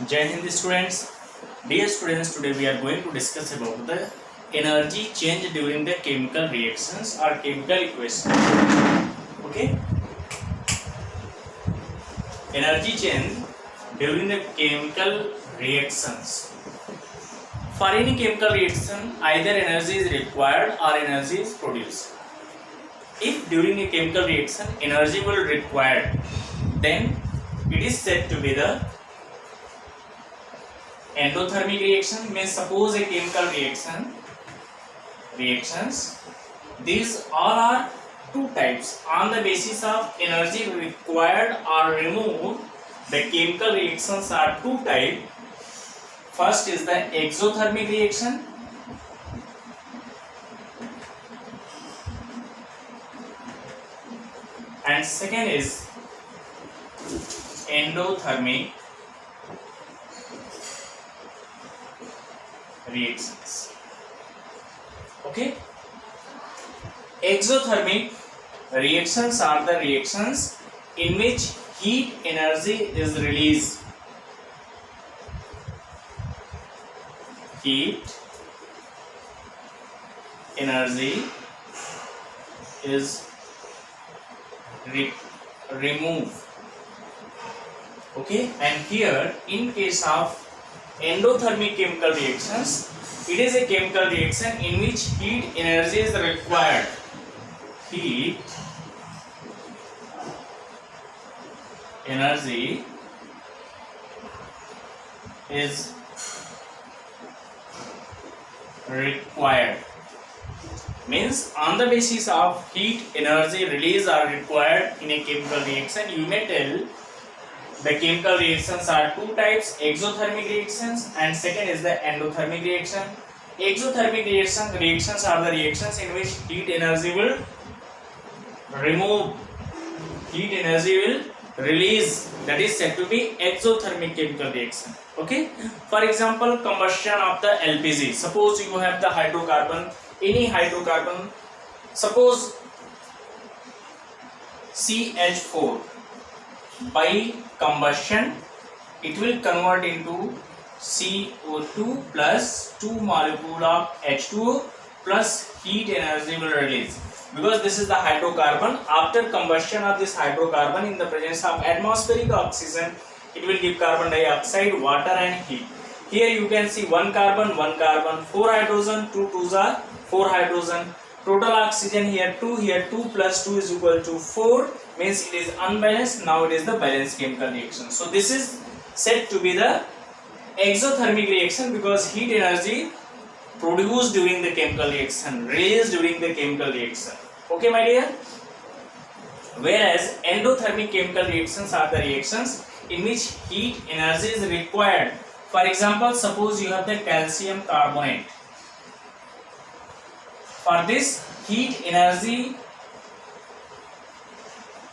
Jai Hind students. Dear students, today we are going to discuss about the energy change during the chemical reactions or chemical equations. Okay, energy change during the chemical reactions. For any chemical reaction, either energy is required or energy is produced. If during a chemical reaction energy will required, then it is said to be the endothermic reaction. Means suppose a chemical reactions, these all are two types. On the basis of energy required or removed, the chemical reactions are two types. First is the exothermic reaction, and second is endothermic reactions. Okay, exothermic reactions are the reactions in which heat energy is released. Heat energy is removed. Okay, and here in case of endothermic chemical reactions, it is a chemical reaction in which heat energy is required. Heat energy is required. Means on the basis of heat energy release are required in a chemical reaction, you may tell the chemical reactions are two types: exothermic reactions and second is the endothermic reaction. Exothermic reactions are the reactions in which heat energy will remove, heat energy will release, that is said to be exothermic chemical reaction. Okay, for example, combustion of the LPG. Suppose you have the hydrocarbon, any hydrocarbon, suppose CH4, by combustion it will convert into CO2 plus 2 molecule of H2O plus heat energy will release, because this is the hydrocarbon. After combustion of this hydrocarbon in the presence of atmospheric oxygen, it will give carbon dioxide, water and heat. Here you can see one carbon, 4 hydrogen, 2 2s are 4 hydrogen, total oxygen here 2 plus 2 is equal to 4, means it is unbalanced. Now it is the balanced chemical reaction. So this is said to be the exothermic reaction, because heat energy produced during the chemical reaction, released during the chemical reaction. Okay my dear. Whereas endothermic chemical reactions are the reactions in which heat energy is required. For example, suppose you have the calcium carbonate. For this, heat energy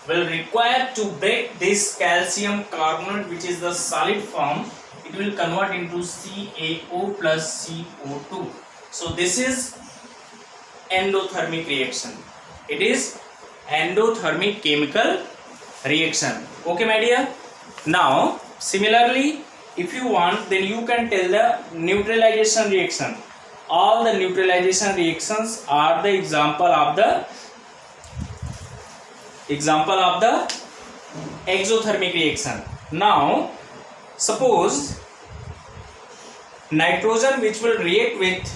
will require to break this calcium carbonate, which is the solid form. It will convert into CaO plus CO2. So this is endothermic reaction. It is endothermic chemical reaction. Okay my dear. Now similarly, if you want, then you can tell the neutralization reaction. All the neutralization reactions are the example of the exothermic reaction. Now suppose nitrogen which will react with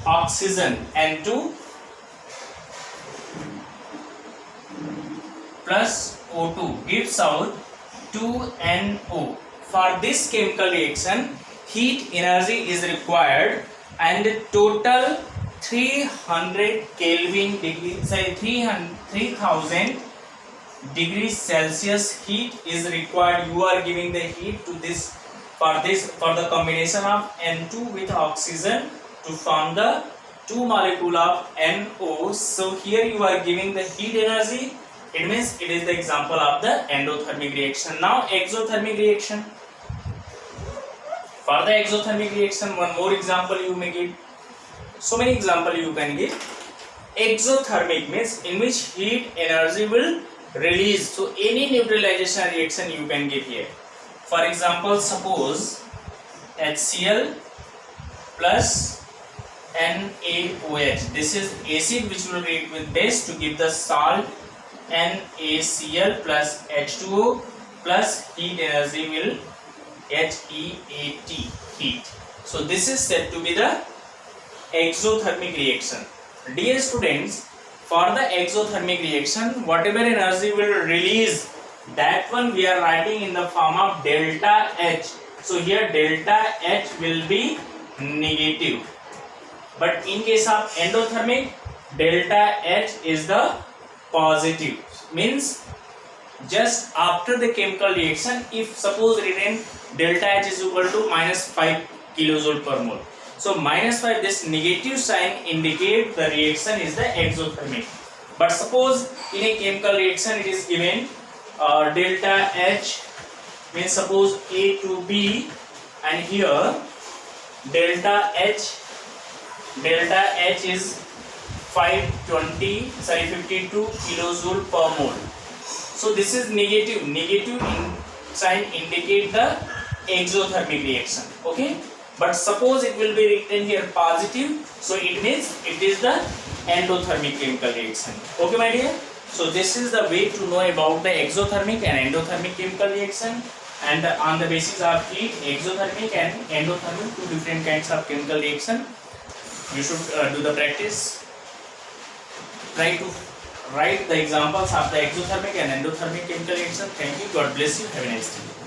oxygen N2 plus O2 gives out 2NO. For this chemical reaction, heat energy is required and total 300 Kelvin degree, say 3000 degrees Celsius heat is required. You are giving the heat to this for the combination of N2 with oxygen to form the 2 molecule of NO. So here you are giving the heat energy. It means it is the example of the endothermic reaction. Now exothermic reaction. For the exothermic reaction, one more example you may give. So many examples you can give. Exothermic means in which heat energy will release. So any neutralization reaction you can give here. For example, suppose HCl plus NaOH. This is acid which will react with base to give the salt NaCl plus H2O plus heat energy will HEAT, heat. So this is said to be the exothermic reaction. Dear students, for the exothermic reaction, whatever energy will release, that one we are writing in the form of delta H. So here delta H will be negative. But in case of endothermic, delta H is the positive. Means just after the chemical reaction, if suppose written delta H is equal to -5 kilojoule per mole. So -5, this negative sign indicate the reaction is the exothermic. But suppose in a chemical reaction it is given delta H means suppose A to B, and here delta H is 52 kilojoule per mole. So this is negative. Negative sign indicate the exothermic reaction. Okay. But suppose it will be written here positive, so it means it is the endothermic chemical reaction. Okay, my dear. So this is the way to know about the exothermic and endothermic chemical reaction, and on the basis of heat, exothermic and endothermic, two different kinds of chemical reaction. You should do the practice. Try to write the examples of the exothermic and endothermic chemical reaction. Thank you. God bless you. Have a nice day.